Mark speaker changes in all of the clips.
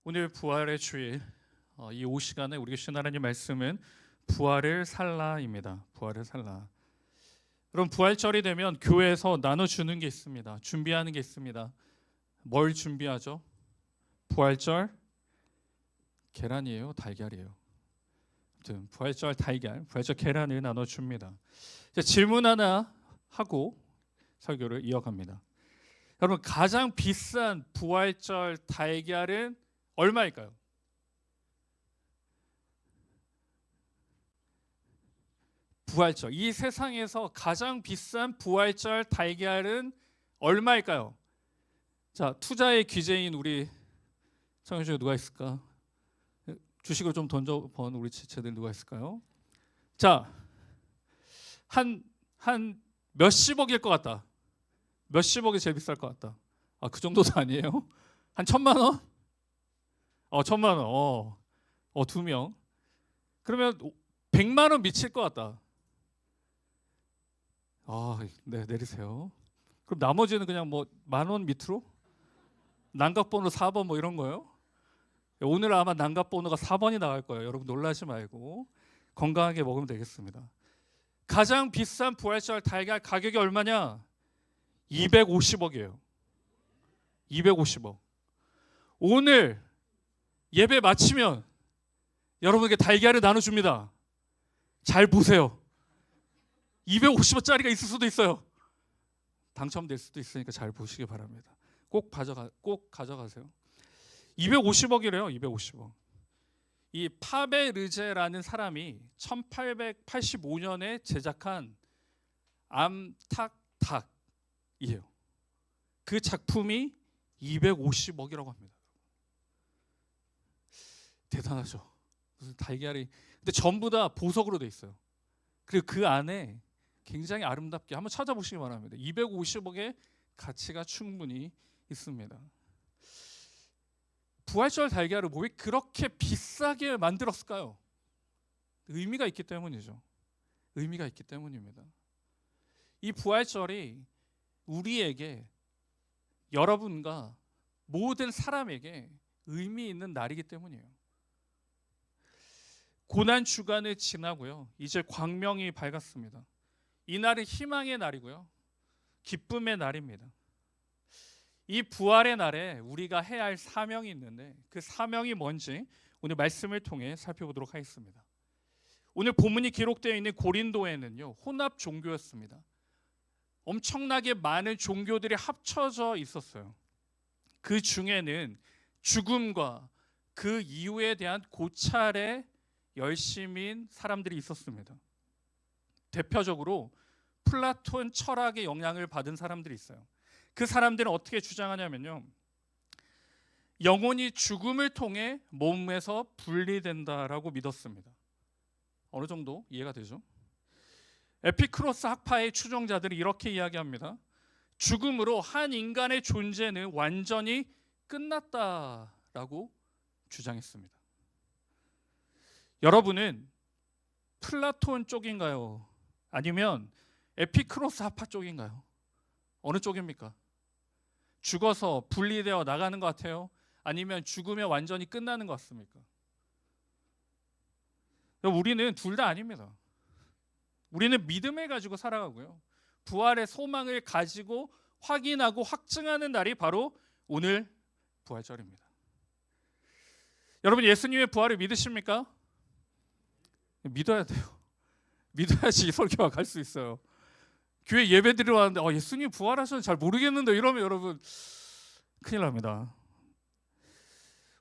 Speaker 1: 오늘 부활의 주일 이 오후 시간에 우리 주신 하나님 말씀은 부활을 살라입니다. 부활을 살라. 여러분, 부활절이 되면 교회에서 나눠주는 게 있습니다. 준비하는 게 있습니다. 뭘 준비하죠? 부활절 계란이에요, 달걀이에요? 아무튼 부활절 달걀, 부활절 계란을 나눠줍니다. 질문 하나 하고 설교를 이어갑니다. 여러분, 가장 비싼 부활절 달걀은 얼마일까요? 부활절, 이 세상에서 가장 비싼 부활절 달걀은 얼마일까요? 자, 투자의 귀재인 우리 청년 중에 누가 있을까? 주식을 좀 던져본 우리 지체들 누가 있을까요? 자, 한 몇십억일 것 같다. 몇십억이 제일 비쌀 것 같다. 그 정도도 아니에요? 한 1,000만 원? 1,000만 원. 두 명. 그러면 100만 원 미칠 것 같다. 네, 내리세요. 그럼 나머지는 그냥 뭐 10,000원 밑으로? 난각번호 4번 뭐 이런 거요? 오늘 아마 난각번호가 4번이 나갈 거예요. 여러분 놀라지 말고 건강하게 먹으면 되겠습니다. 가장 비싼 부활절 달걀 가격이 얼마냐? 250억이에요. 250억. 오늘 예배 마치면 여러분에게 달걀을 나눠줍니다. 잘 보세요. 250원짜리가 있을 수도 있어요. 당첨될 수도 있으니까 잘 보시기 바랍니다. 꼭 가져가세요. 250억이래요. 250억. 이 파베 르제라는 사람이 1885년에 제작한 암탉닭이에요. 그 작품이 250억이라고 합니다. 대단하죠. 무슨 달걀이, 근데 전부 다 보석으로 돼 있어요. 그리고 그 안에 굉장히 아름답게 한번 찾아보시기 바랍니다. 250억의 가치가 충분히 있습니다. 부활절 달걀을 왜 그렇게 비싸게 만들었을까요? 의미가 있기 때문이죠. 의미가 있기 때문입니다. 이 부활절이 우리에게, 여러분과 모든 사람에게 의미 있는 날이기 때문이에요. 고난 주간을 지나고요, 이제 광명이 밝았습니다. 이 날은 희망의 날이고요, 기쁨의 날입니다. 이 부활의 날에 우리가 해야 할 사명이 있는데, 그 사명이 뭔지 오늘 말씀을 통해 살펴보도록 하겠습니다. 오늘 본문이 기록되어 있는 고린도에는요, 혼합 종교였습니다. 엄청나게 많은 종교들이 합쳐져 있었어요. 그 중에는 죽음과 그 이후에 대한 고찰에 열심인 사람들이 있었습니다. 대표적으로 플라톤 철학의 영향을 받은 사람들이 있어요. 그 사람들은 어떻게 주장하냐면요, 영혼이 죽음을 통해 몸에서 분리된다라고 믿었습니다. 어느 정도 이해가 되죠? 에피크로스 학파의 추종자들이 이렇게 이야기합니다. 죽음으로 한 인간의 존재는 완전히 끝났다라고 주장했습니다. 여러분은 플라톤 쪽인가요? 아니면 에피크로스 학파 쪽인가요? 어느 쪽입니까? 죽어서 분리되어 나가는 것 같아요? 아니면 죽으면 완전히 끝나는 것 같습니까? 우리는 둘 다 아닙니다. 우리는 믿음을 가지고 살아가고요, 부활의 소망을 가지고 확인하고 확증하는 날이 바로 오늘 부활절입니다. 여러분, 예수님의 부활을 믿으십니까? 믿어야 돼요. 믿어야지 설교가 갈 수 있어요. 교회 예배 드리러 왔는데 예수님 부활하셨는지 잘 모르겠는데 이러면 여러분 큰일 납니다.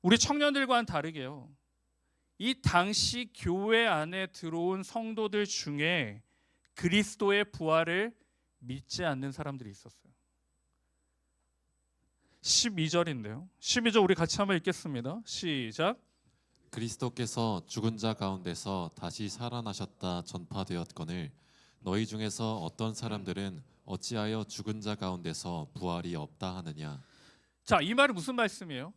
Speaker 1: 우리 청년들과는 다르게요, 이 당시 교회 안에 들어온 성도들 중에 그리스도의 부활을 믿지 않는 사람들이 있었어요. 12절인데요. 12절 우리 같이 한번 읽겠습니다. 시작.
Speaker 2: 그리스도께서 죽은 자 가운데서 다시 살아나셨다 전파되었거늘 너희 중에서 어떤 사람들은 어찌하여 죽은 자 가운데서 부활이 없다 하느냐.
Speaker 1: 자, 이 말은 무슨 말씀이에요?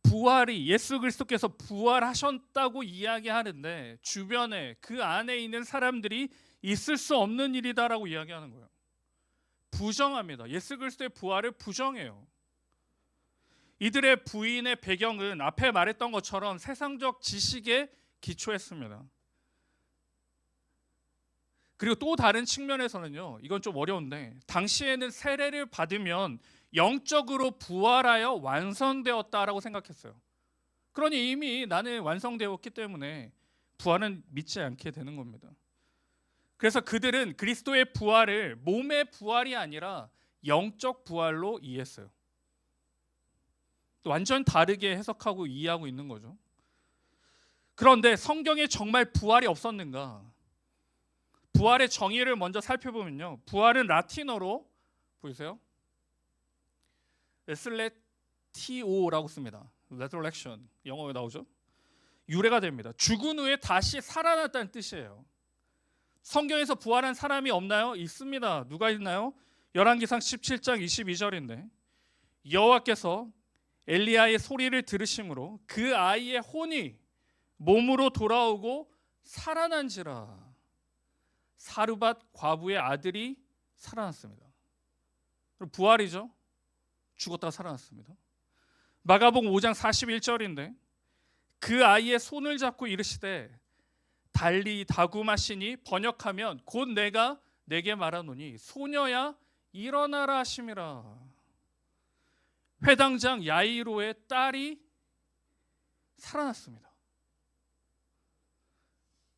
Speaker 1: 부활이, 예수 그리스도께서 부활하셨다고 이야기하는데 주변에 그 안에 있는 사람들이 있을 수 없는 일이다라고 이야기하는 거예요. 부정합니다. 예수 그리스도의 부활을 부정해요. 이들의 부인의 배경은 앞에 말했던 것처럼 세상적 지식에 기초했습니다. 그리고 또 다른 측면에서는요, 이건 좀 어려운데 당시에는 세례를 받으면 영적으로 부활하여 완성되었다라고 생각했어요. 그러니 이미 나는 완성되었기 때문에 부활은 믿지 않게 되는 겁니다. 그래서 그들은 그리스도의 부활을 몸의 부활이 아니라 영적 부활로 이해했어요. 완전 다르게 해석하고 이해하고 있는 거죠. 그런데 성경에 정말 부활이 없었는가? 부활의 정의를 먼저 살펴보면요, 부활은 라틴어로 보이세요? 레슬레티오라고 씁니다. resurrection, 영어에 나오죠. 유래가 됩니다. 죽은 후에 다시 살아났다는 뜻이에요. 성경에서 부활한 사람이 없나요? 있습니다. 누가 있나요? 열왕기상 17장 22절인데 여호와께서 엘리야의 소리를 들으심으로 그 아이의 혼이 몸으로 돌아오고 살아난지라. 사르밧 과부의 아들이 살아났습니다. 부활이죠. 죽었다가 살아났습니다. 마가복음 5장 41절인데 그 아이의 손을 잡고 이르시되 달리 다구마시니 번역하면 곧 내가 내게 말하노니 소녀야 일어나라 하심이라. 회당장 야이로의 딸이 살아났습니다.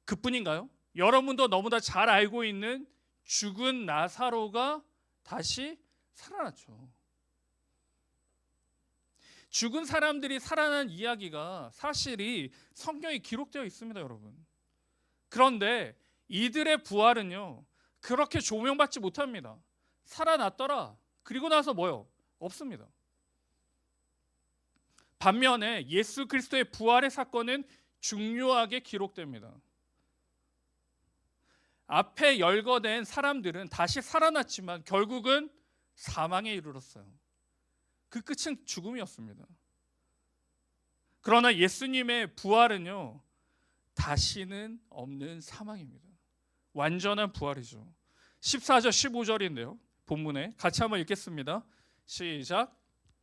Speaker 1: 그뿐인가요? 여러분도 너무나 잘 알고 있는 죽은 나사로가 다시 살아났죠. 죽은 사람들이 살아난 이야기가 사실이 성경에 기록되어 있습니다, 여러분. 그런데 이들의 부활은요, 그렇게 조명받지 못합니다. 살아났더라. 그리고 나서 뭐요? 없습니다. 반면에 예수 그리스도의 부활의 사건은 중요하게 기록됩니다. 앞에 열거된 사람들은 다시 살아났지만 결국은 사망에 이르렀어요. 그 끝은 죽음이었습니다. 그러나 예수님의 부활은요, 다시는 없는 사망입니다. 완전한 부활이죠. 14절 15절인데요. 본문에 같이 한번 읽겠습니다. 시작.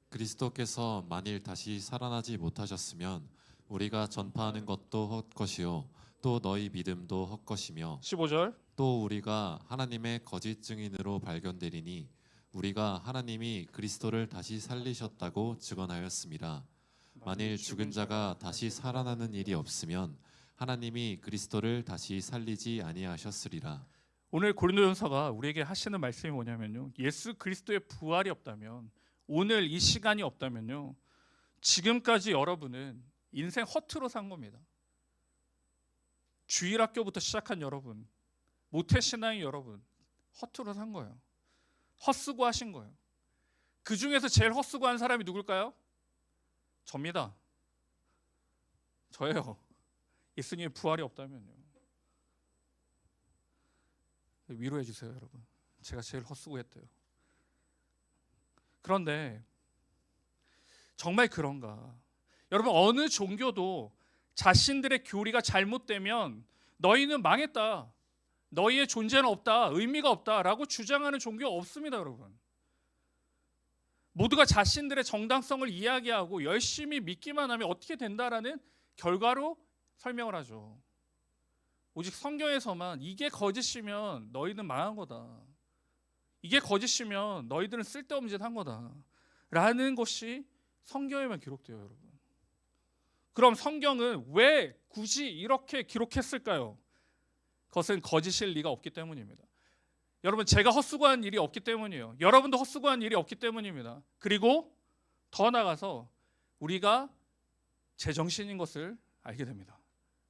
Speaker 2: 그리스도께서 만일 다시 살아나지 못하셨으면 우리가 전파하는 것도 헛것이요 또 너희 믿음도 헛것이며
Speaker 1: 15절.
Speaker 2: 또 우리가 하나님의 거짓 증인으로 발견되리니 우리가 하나님이 그리스도를 다시 살리셨다고 증언하였습니다. 만일 죽은 자가 다시 살아나는 일이 없으면 하나님이 그리스도를 다시 살리지 아니하셨으리라.
Speaker 1: 오늘 고린도전서가 우리에게 하시는 말씀이 뭐냐면요, 예수 그리스도의 부활이 없다면, 오늘 이 시간이 없다면요, 지금까지 여러분은 인생 허투루 산 겁니다. 주일학교부터 시작한 여러분, 모태신앙의 여러분, 허투루 산 거예요. 헛수고 하신 거예요. 그 중에서 제일 헛수고한 사람이 누굴까요? 접니다. 저예요. 예수님의 부활이 없다면요. 위로해 주세요, 여러분. 제가 제일 헛수고했대요. 그런데 정말 그런가? 여러분, 어느 종교도 자신들의 교리가 잘못되면 너희는 망했다, 너희의 존재는 없다, 의미가 없다라고 주장하는 종교가 없습니다, 여러분. 모두가 자신들의 정당성을 이야기하고 열심히 믿기만 하면 어떻게 된다라는 결과로 설명을 하죠. 오직 성경에서만 이게 거짓이면 너희는 망한 거다, 이게 거짓이면 너희들은 쓸데없는 짓 한 거다 라는 것이 성경에만 기록돼요, 여러분. 그럼 성경은 왜 굳이 이렇게 기록했을까요? 그것은 거짓일 리가 없기 때문입니다. 여러분, 제가 헛수고한 일이 없기 때문이에요. 여러분도 헛수고한 일이 없기 때문입니다. 그리고 더 나아가서 우리가 제정신인 것을 알게 됩니다.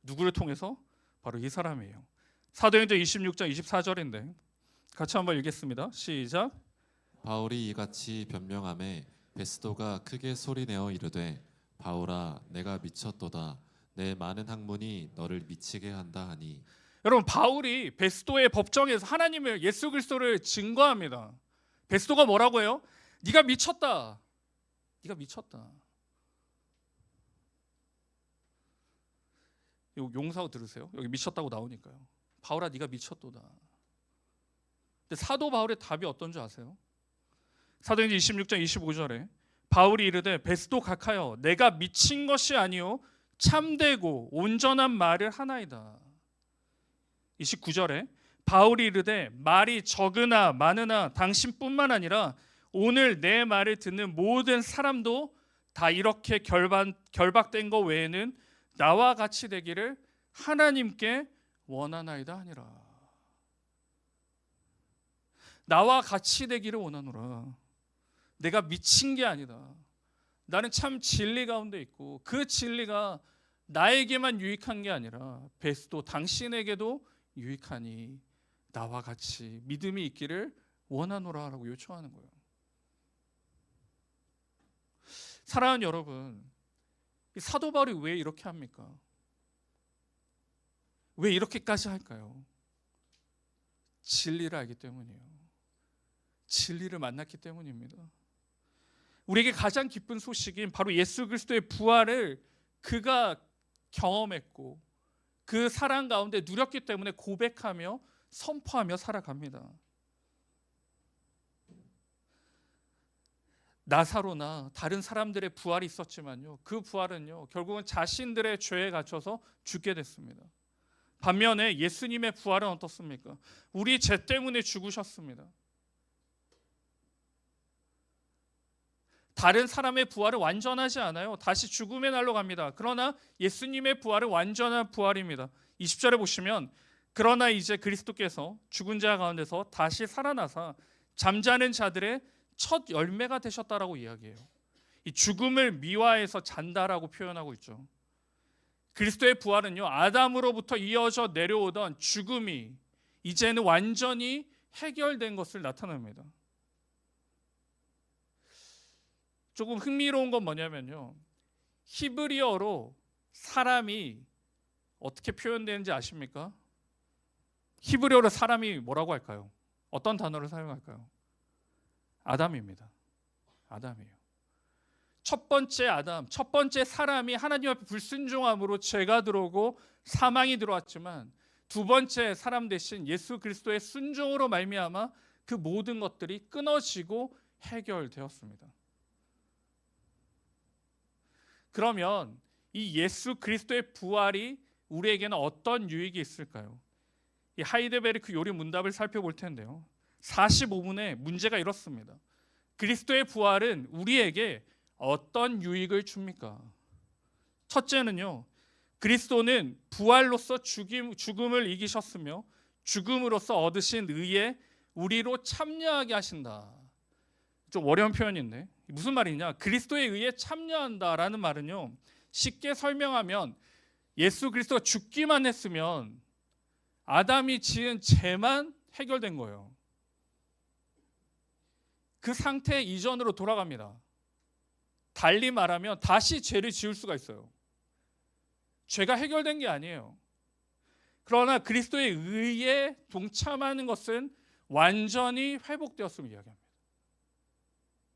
Speaker 1: 누구를 통해서? 바로 이 사람이에요. 사도행전 26장 24절인데 같이 한번 읽겠습니다. 시작.
Speaker 2: 바울이 이같이 변명하매 베스도가 크게 소리내어 이르되 바울아 내가 미쳤도다 내 많은 학문이 너를 미치게 한다 하니.
Speaker 1: 여러분, 바울이 베스도의 법정에서 하나님을, 예수 그리스도를 증거합니다. 베스도가 뭐라고 해요? 네가 미쳤다, 네가 미쳤다. 용사고 들으세요? 여기 미쳤다고 나오니까요. 바울아 네가 미쳤도다. 근데 사도 바울의 답이 어떤 줄 아세요? 사도행전 26장 25절에 바울이 이르되 베스도 각하여 내가 미친 것이 아니요 참되고 온전한 말을 하나이다. 29절에 바울이 이르되 말이 적으나 많으나 당신뿐만 아니라 오늘 내 말을 듣는 모든 사람도 다 이렇게 결박된 것 외에는 나와 같이 되기를 하나님께 원하나이다 하니라. 나와 같이 되기를 원하노라. 내가 미친 게 아니다. 나는 참 진리 가운데 있고 그 진리가 나에게만 유익한 게 아니라 베스도 당신에게도 유익하니 나와 같이 믿음이 있기를 원하노라라고 요청하는 거예요. 사랑하는 여러분, 이 사도 바울이 왜 이렇게 합니까? 왜 이렇게까지 할까요? 진리를 알기 때문이에요. 진리를 만났기 때문입니다. 우리에게 가장 기쁜 소식인 바로 예수 그리스도의 부활을 그가 경험했고 그 사랑 가운데 누렸기 때문에 고백하며 선포하며 살아갑니다. 나사로나 다른 사람들의 부활이 있었지만요, 그 부활은요 결국은 자신들의 죄에 갇혀서 죽게 됐습니다. 반면에 예수님의 부활은 어떻습니까? 우리 죄 때문에 죽으셨습니다. 다른 사람의 부활은 완전하지 않아요. 다시 죽음의 날로 갑니다. 그러나 예수님의 부활은 완전한 부활입니다. 20절에 보시면 그러나 이제 그리스도께서 죽은 자 가운데서 다시 살아나사 잠자는 자들의 첫 열매가 되셨다라고 이야기해요. 이 죽음을 미화해서 잔다라고 표현하고 있죠. 그리스도의 부활은요, 아담으로부터 이어져 내려오던 죽음이 이제는 완전히 해결된 것을 나타냅니다. 조금 흥미로운 건 뭐냐면요, 히브리어로 사람이 어떻게 표현되는지 아십니까? 히브리어로 사람이 뭐라고 할까요? 어떤 단어를 사용할까요? 아담입니다. 아담이에요. 첫 번째 아담, 첫 번째 사람이 하나님 앞에 불순종함으로 죄가 들어오고 사망이 들어왔지만 두 번째 사람 대신 예수 그리스도의 순종으로 말미암아 그 모든 것들이 끊어지고 해결되었습니다. 그러면 이 예수 그리스도의 부활이 우리에게는 어떤 유익이 있을까요? 이 하이데베르크 요리 문답을 살펴볼 텐데요. 45분에 문제가 이렇습니다. 그리스도의 부활은 우리에게 어떤 유익을 줍니까? 첫째는요, 그리스도는 부활로서 죽음을 이기셨으며 죽음으로써 얻으신 의에 우리로 참여하게 하신다. 좀 어려운 표현인데 무슨 말이냐? 그리스도에 의해 참여한다라는 말은요, 쉽게 설명하면 예수 그리스도가 죽기만 했으면 아담이 지은 죄만 해결된 거예요. 그 상태 이전으로 돌아갑니다. 달리 말하면 다시 죄를 지을 수가 있어요. 죄가 해결된 게 아니에요. 그러나 그리스도의 의에 동참하는 것은 완전히 회복되었음을 이야기합니다.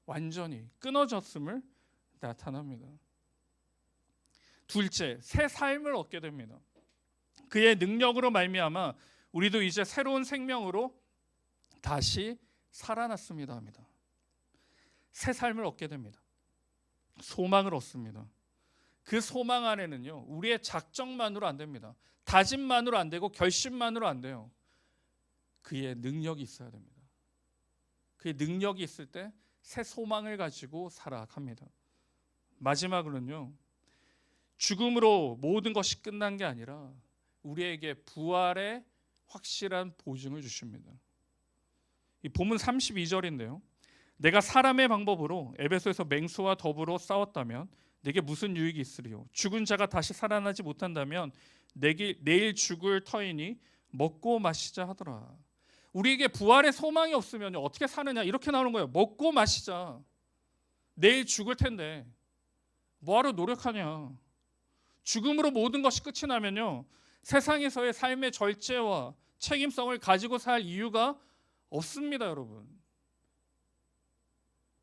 Speaker 1: 완전히 끊어졌음을 나타납니다. 둘째, 새 삶을 얻게 됩니다. 그의 능력으로 말미암아 우리도 이제 새로운 생명으로 다시 살아났습니다 합니다. 새 삶을 얻게 됩니다. 소망을 얻습니다. 그 소망 안에는요, 우리의 작정만으로 안 됩니다. 다짐만으로 안 되고 결심만으로 안 돼요. 그의 능력이 있어야 됩니다. 그의 능력이 있을 때 새 소망을 가지고 살아갑니다. 마지막으로는요, 죽음으로 모든 것이 끝난 게 아니라 우리에게 부활의 확실한 보증을 주십니다. 이 본문 32절인데요. 내가 사람의 방법으로 에베소에서 맹수와 더불어 싸웠다면 내게 무슨 유익이 있으리요? 죽은 자가 다시 살아나지 못한다면 내일 죽을 터이니 먹고 마시자 하더라. 우리에게 부활의 소망이 없으면 어떻게 사느냐? 이렇게 나오는 거예요. 먹고 마시자. 내일 죽을 텐데 뭐하러 노력하냐? 죽음으로 모든 것이 끝이 나면요, 세상에서의 삶의 절제와 책임성을 가지고 살 이유가 없습니다, 여러분.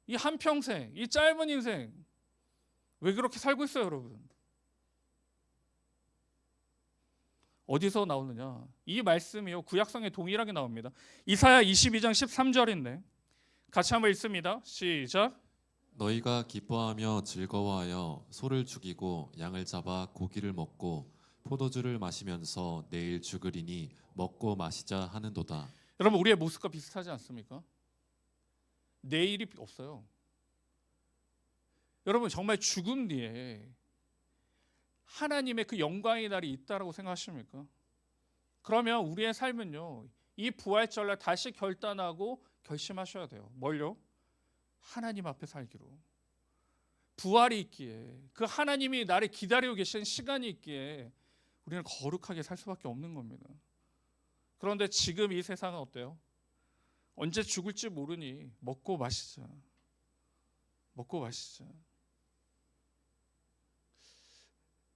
Speaker 1: 이 한평생, 이 짧은 인생 왜 그렇게 살고 있어요, 여러분? 어디서 나오느냐? 이 말씀이요, 구약성에 동일하게 나옵니다. 이사야 22장 13절인데 같이 한번 읽습니다. 시작.
Speaker 2: 너희가 기뻐하며 즐거워하여 소를 죽이고 양을 잡아 고기를 먹고 포도주를 마시면서 내일 죽으리니 먹고 마시자 하는도다.
Speaker 1: 여러분, 우리의 모습과 비슷하지 않습니까? 내일이 없어요. 여러분, 정말 죽음 뒤에 하나님의 그 영광의 날이 있다라고 생각하십니까? 그러면 우리의 삶은요, 이 부활절날 다시 결단하고 결심하셔야 돼요. 뭘요? 하나님 앞에 살기로. 부활이 있기에, 그 하나님이 나를 기다리고 계신 시간이 있기에 우리는 거룩하게 살 수밖에 없는 겁니다. 그런데 지금 이 세상은 어때요? 언제 죽을지 모르니 먹고 마시자. 먹고 마시자.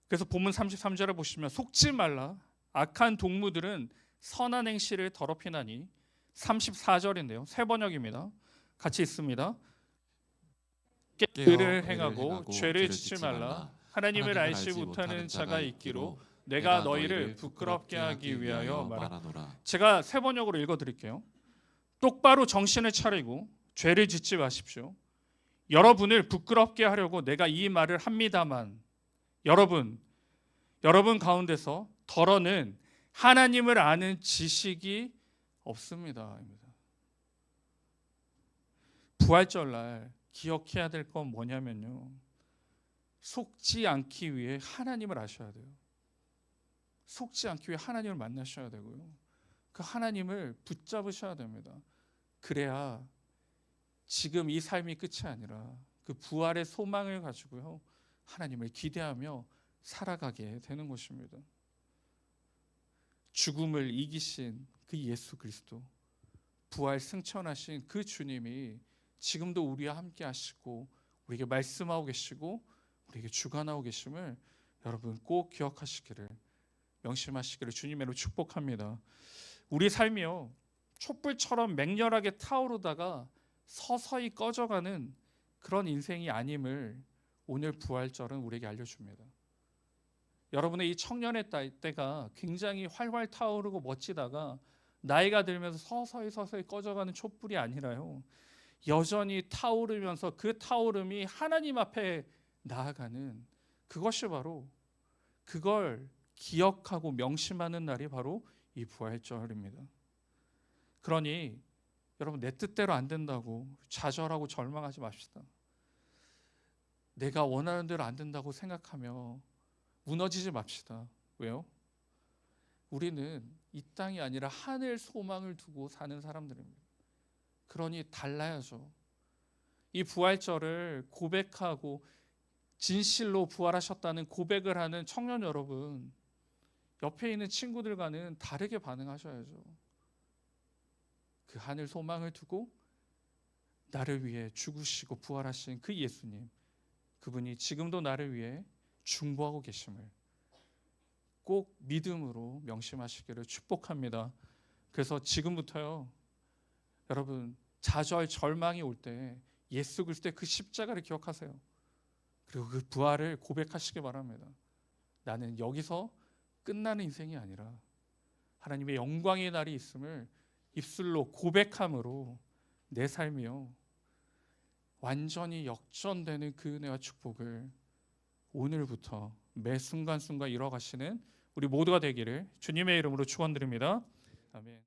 Speaker 1: 그래서 본문 33절을 보시면 속지 말라. 악한 동무들은 선한 행실을 더럽히나니. 34절인데요. 새 번역입니다. 같이 있습니다. 깨를 행하고 죄를 짓지 말라. 하나님을 알지 못하는 자가 있기로 내가 너희를 부끄럽게 하기 위하여 말하노라. 제가 새 번역으로 읽어드릴게요. 똑바로 정신을 차리고 죄를 짓지 마십시오. 여러분을 부끄럽게 하려고 내가 이 말을 합니다만 여러분 가운데서 더러는 하나님을 아는 지식이 없습니다. 부활절날 기억해야 될 건 뭐냐면요, 속지 않기 위해 하나님을 아셔야 돼요. 속지 않기 위해 하나님을 만나셔야 되고요, 그 하나님을 붙잡으셔야 됩니다. 그래야 지금 이 삶이 끝이 아니라 그 부활의 소망을 가지고요, 하나님을 기대하며 살아가게 되는 것입니다. 죽음을 이기신 그 예수 그리스도, 부활 승천하신 그 주님이 지금도 우리와 함께 하시고 우리에게 말씀하고 계시고 우리에게 주관하고 계심을 여러분 꼭 기억하시기를, 명심하시기를 주님의 이름으로 축복합니다. 우리 삶이요, 촛불처럼 맹렬하게 타오르다가 서서히 꺼져가는 그런 인생이 아님을 오늘 부활절은 우리에게 알려줍니다. 여러분의 이 청년의 때가 굉장히 활활 타오르고 멋지다가 나이가 들면서 서서히 꺼져가는 촛불이 아니라요, 여전히 타오르면서 그 타오름이 하나님 앞에 나아가는, 그것이 바로, 그걸 기억하고 명심하는 날이 바로 이 부활절입니다. 그러니 여러분, 내 뜻대로 안 된다고 좌절하고 절망하지 맙시다. 내가 원하는 대로 안 된다고 생각하며 무너지지 맙시다. 왜요? 우리는 이 땅이 아니라 하늘 소망을 두고 사는 사람들입니다. 그러니 달라야죠. 이 부활절을 고백하고 진실로 부활하셨다는 고백을 하는 청년 여러분, 옆에 있는 친구들과는 다르게 반응하셔야죠. 그 하늘 소망을 두고 나를 위해 죽으시고 부활하신 그 예수님, 그분이 지금도 나를 위해 중보하고 계심을 꼭 믿음으로 명심하시기를 축복합니다. 그래서 지금부터요, 여러분 좌절 절망이 올 때 예수 그리스도의 그 십자가를 기억하세요. 그리고 그 부활을 고백하시기 바랍니다. 나는 여기서 끝나는 인생이 아니라 하나님의 영광의 날이 있음을 입술로 고백함으로 내 삶이요, 완전히 역전되는 그 은혜와 축복을 오늘부터 매 순간순간 이뤄가시는 우리 모두가 되기를 주님의 이름으로 축원드립니다. 아멘.